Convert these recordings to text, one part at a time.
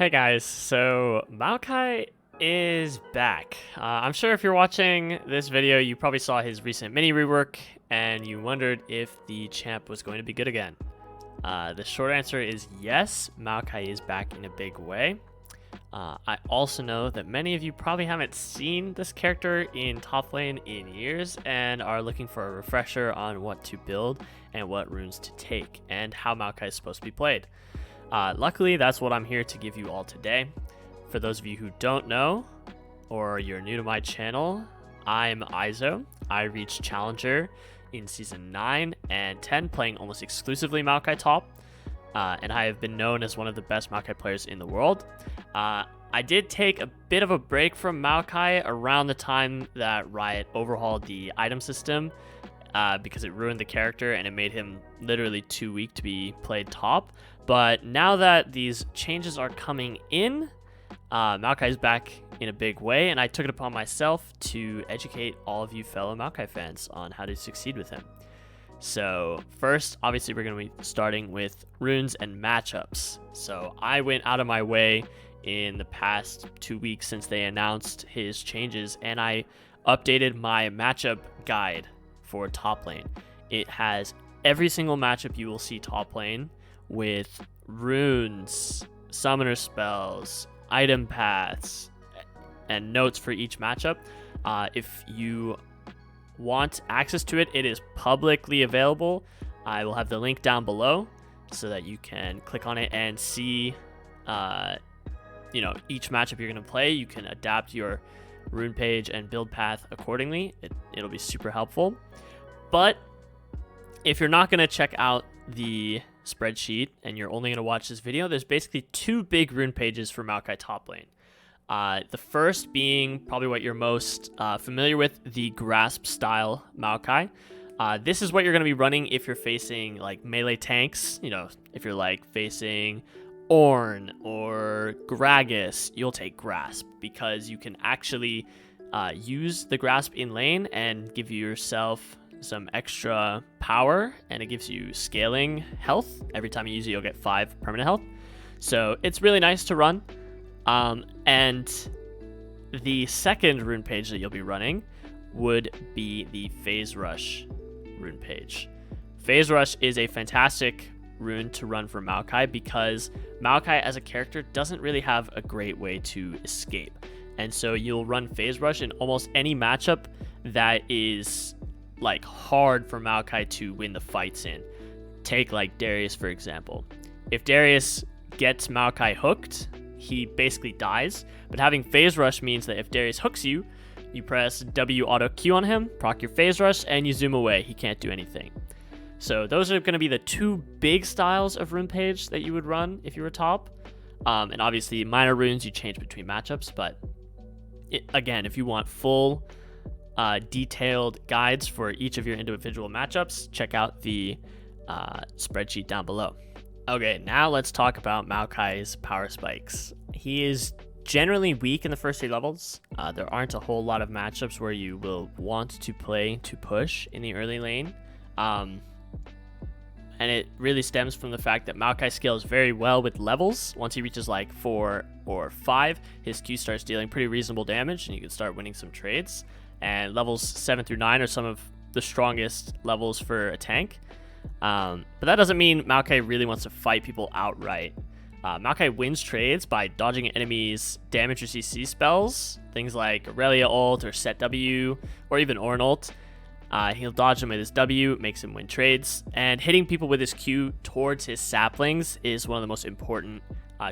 Hey guys, so Maokai is back. I'm sure if you're watching this video, you probably saw his recent mini rework and you wondered if the champ was going to be good again. The short answer is yes, Maokai is back in a big way. I also know that many of you probably haven't seen this character in top lane in years and are looking for a refresher on what to build and what runes to take and how Maokai is supposed to be played. Luckily, that's what I'm here to give you all today. For those of you who don't know, or you're new to my channel, I'm Izo. I reached Challenger in Season 9 and 10, playing almost exclusively Maokai top, and I have been known as one of the best Maokai players in the world. I did take a bit of a break from Maokai around the time that Riot overhauled the item system, because it ruined the character and it made him literally too weak to be played top. But now that these changes are coming in, Maokai is back in a big way, and I took it upon myself to educate all of you fellow Maokai fans on how to succeed with him. So first, obviously, we're going to be starting with runes and matchups. So I went out of my way in the past 2 weeks since they announced his changes, and I updated my matchup guide for top lane. It has every single matchup you will see top lane, with runes, summoner spells, item paths, and notes for each matchup. If you want access to it, it is publicly available. I will have the link down below so that you can click on it and see each matchup you're going to play. You can adapt your rune page and build path accordingly. It'll be super helpful. But if you're not going to check out the spreadsheet and you're only going to watch this video, there's basically two big rune pages for Maokai top lane. The first being probably what you're most familiar with, the grasp style Maokai. This is what you're going to be running if you're facing like melee tanks. If you're like facing Ornn or Gragas, you'll take grasp because you can actually use the grasp in lane and give yourself some extra power, and it gives you scaling health. Every time you use it, you'll get 5 permanent health. So it's really nice to run. And the second rune page that you'll be running would be the Phase Rush rune page. Phase Rush is a fantastic rune to run for Maokai because Maokai as a character doesn't really have a great way to escape. And so you'll run Phase Rush in almost any matchup that is like hard for Maokai to win the fights in. Take like Darius, for example. If Darius gets Maokai hooked, he basically dies. But having Phase Rush means that if Darius hooks you, you press W auto Q on him, proc your Phase Rush, and you zoom away. He can't do anything. So those are going to be the two big styles of rune page that you would run if you were top. And obviously minor runes you change between matchups, but again, if you want full detailed guides for each of your individual matchups, check out the spreadsheet down below. Okay, now let's talk about Maokai's power spikes. He is generally weak in the first 3 levels. There aren't a whole lot of matchups where you will want to play to push in the early lane. And it really stems from the fact that Maokai scales very well with levels. Once he reaches like 4 or 5, his Q starts dealing pretty reasonable damage, and you can start winning some trades. And levels 7 through 9 are some of the strongest levels for a tank. But that doesn't mean Maokai really wants to fight people outright. Maokai wins trades by dodging enemies' damage or CC spells, things like Aurelia ult or Set W, or even Ornn ult. He'll dodge them with his W, makes him win trades, and hitting people with his Q towards his saplings is one of the most important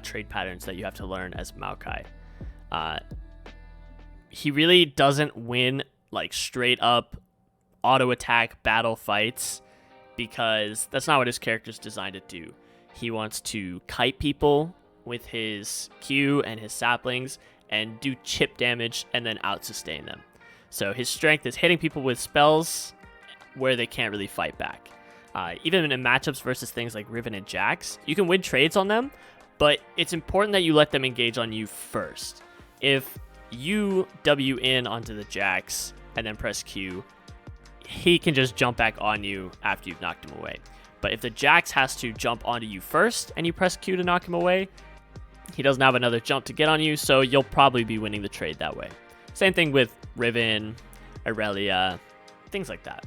trade patterns that you have to learn as Maokai. He really doesn't win like straight up auto attack battle fights because that's not what his character's designed to do. He wants to kite people with his Q and his saplings and do chip damage and then out sustain them. So his strength is hitting people with spells where they can't really fight back. Even in matchups versus things like Riven and Jax, you can win trades on them, but it's important that you let them engage on you first. If you W in onto the Jax and then press Q, he can just jump back on you after you've knocked him away. But if the Jax has to jump onto you first and you press Q to knock him away, he doesn't have another jump to get on you, so you'll probably be winning the trade that way. Same thing with Riven, Irelia, things like that.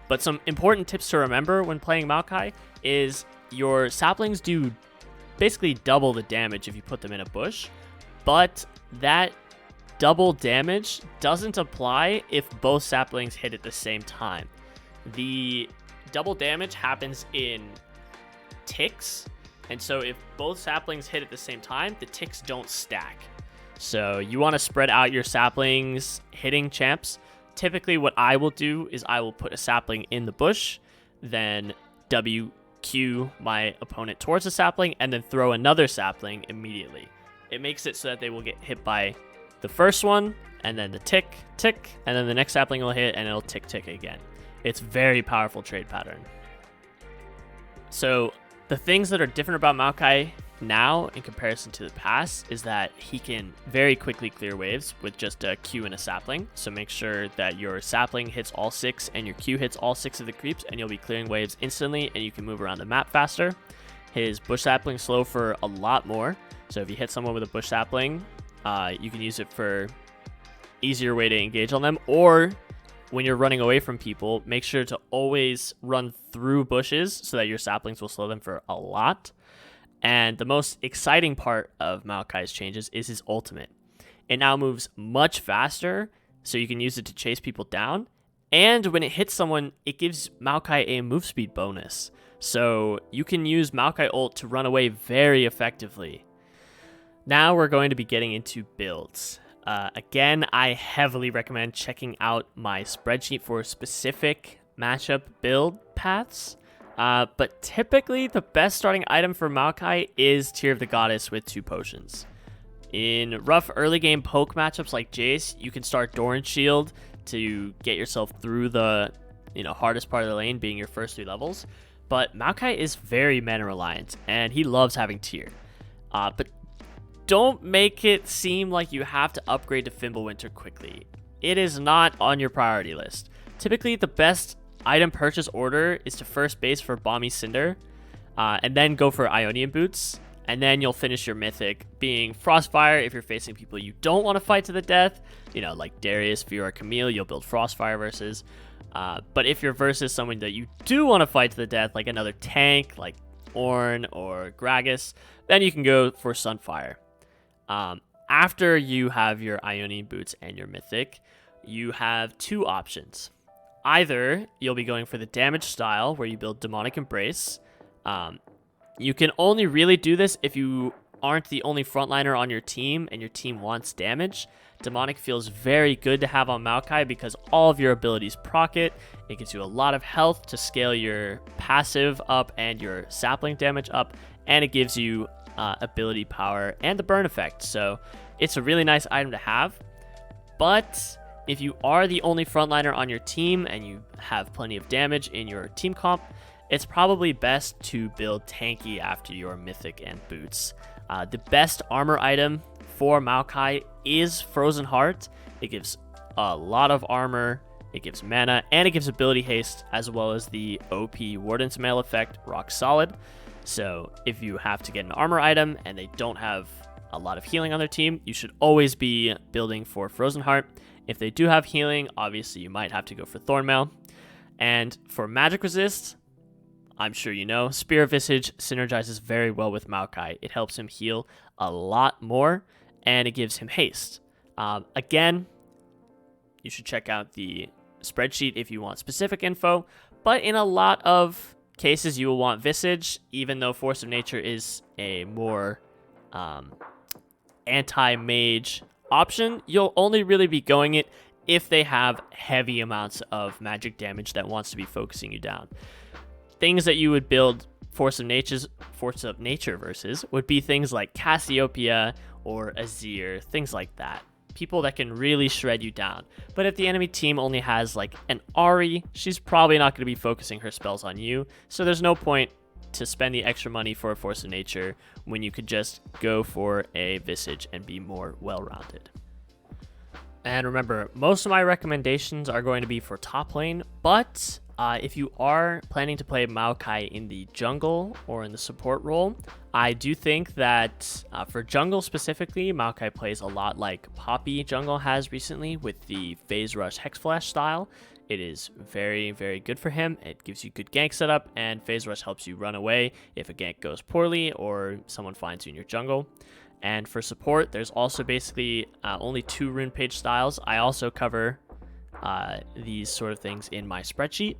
But some important tips to remember when playing Maokai is your saplings do basically double the damage if you put them in a bush, but that double damage doesn't apply if both saplings hit at the same time. The double damage happens in ticks, and so if both saplings hit at the same time, the ticks don't stack. So you want to spread out your saplings hitting champs. Typically what I will do is I will put a sapling in the bush, then WQ my opponent towards the sapling, and then throw another sapling immediately. It makes it so that they will get hit by the first one, and then the tick, tick, and then the next sapling will hit, and it'll tick, tick again. It's very powerful trade pattern. So the things that are different about Maokai now in comparison to the past is that he can very quickly clear waves with just a Q and a sapling. So make sure that your sapling hits all 6 and your Q hits all 6 of the creeps, and you'll be clearing waves instantly, and you can move around the map faster. His bush sapling slow for a lot more. So if you hit someone with a bush sapling, you can use it for easier way to engage on them, or when you're running away from people, make sure to always run through bushes so that your saplings will slow them for a lot. And the most exciting part of Maokai's changes is his ultimate. It now moves much faster, so you can use it to chase people down. And when it hits someone, it gives Maokai a move speed bonus. So you can use Maokai ult to run away very effectively. Now we're going to be getting into builds. Again, I heavily recommend checking out my spreadsheet for specific matchup build paths. But typically, the best starting item for Maokai is Tear of the Goddess with 2 potions. In rough early game poke matchups like Jace, you can start Doran's Shield to get yourself through the hardest part of the lane, being your first 3 levels. But Maokai is very mana reliant, and he loves having Tear. But don't make it seem like you have to upgrade to Fimbulwinter quickly. It is not on your priority list. Typically, the best item purchase order is to first base for Balmy Cinder, and then go for Ionian Boots, and then you'll finish your mythic being Frostfire if you're facing people you don't want to fight to the death, like Darius, Fiora, Camille, you'll build Frostfire versus. But if you're versus someone that you do want to fight to the death, like another tank, like Ornn or Gragas, then you can go for Sunfire. After you have your Ionian Boots and your mythic, you have 2 options. Either you'll be going for the damage style where you build Demonic Embrace. You can only really do this if you aren't the only frontliner on your team and your team wants damage. Demonic feels very good to have on Maokai because all of your abilities proc it. It gives you a lot of health to scale your passive up and your sapling damage up, and it gives you ability power and the burn effect. So it's a really nice item to have. But if you are the only frontliner on your team and you have plenty of damage in your team comp, it's probably best to build tanky after your mythic and boots. The best armor item for Maokai is Frozen Heart. It gives a lot of armor, it gives mana, and it gives ability haste, as well as the OP Warden's Mail effect, Rock Solid. So if you have to get an armor item and they don't have a lot of healing on their team, you should always be building for Frozen Heart. If they do have healing, obviously you might have to go for Thornmail. And for magic resist, I'm sure you know, Spear of Visage synergizes very well with Maokai. It helps him heal a lot more, and it gives him haste. Again, you should check out the spreadsheet if you want specific info, but in a lot of cases you will want Visage, even though Force of Nature is a more anti-mage option. You'll only really be going it if they have heavy amounts of magic damage that wants to be focusing you down. Things that you would build Force of Nature versus would be things like Cassiopeia or Azir, things like that. People that can really shred you down. But if the enemy team only has like an Ahri, she's probably not going to be focusing her spells on you. So there's no point to spend the extra money for a Force of Nature when you could just go for a Visage and be more well-rounded. And remember, most of my recommendations are going to be for top lane, but if you are planning to play Maokai in the jungle or in the support role, I do think that for jungle specifically, Maokai plays a lot like Poppy jungle has recently with the Phase Rush Hex Flash style. It is very, very good for him. It gives you good gank setup, and Phase Rush helps you run away if a gank goes poorly or someone finds you in your jungle. And for support, there's also basically only 2 rune page styles. I also cover these sort of things in my spreadsheet.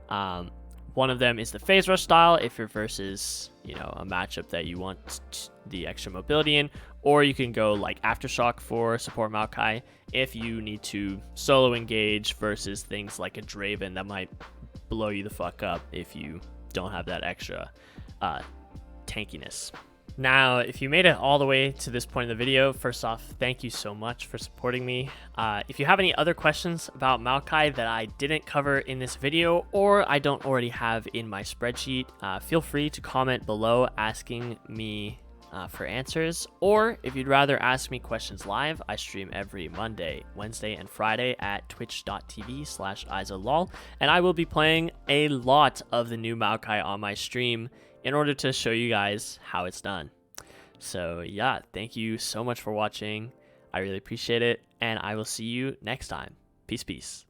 One of them is the Phase Rush style if you're versus, a matchup that you want the extra mobility in, or you can go like Aftershock for support Maokai if you need to solo engage versus things like a Draven that might blow you the fuck up if you don't have that extra tankiness. Now, if you made it all the way to this point in the video, first off, thank you so much for supporting me. If you have any other questions about Maokai that I didn't cover in this video or I don't already have in my spreadsheet, feel free to comment below asking me for answers. Or if you'd rather ask me questions live, I stream every Monday, Wednesday, and Friday at twitch.tv/IzaLol, and I will be playing a lot of the new Maokai on my stream in order to show you guys how it's done. So yeah, thank you so much for watching. I really appreciate it, and I will see you next time. Peace.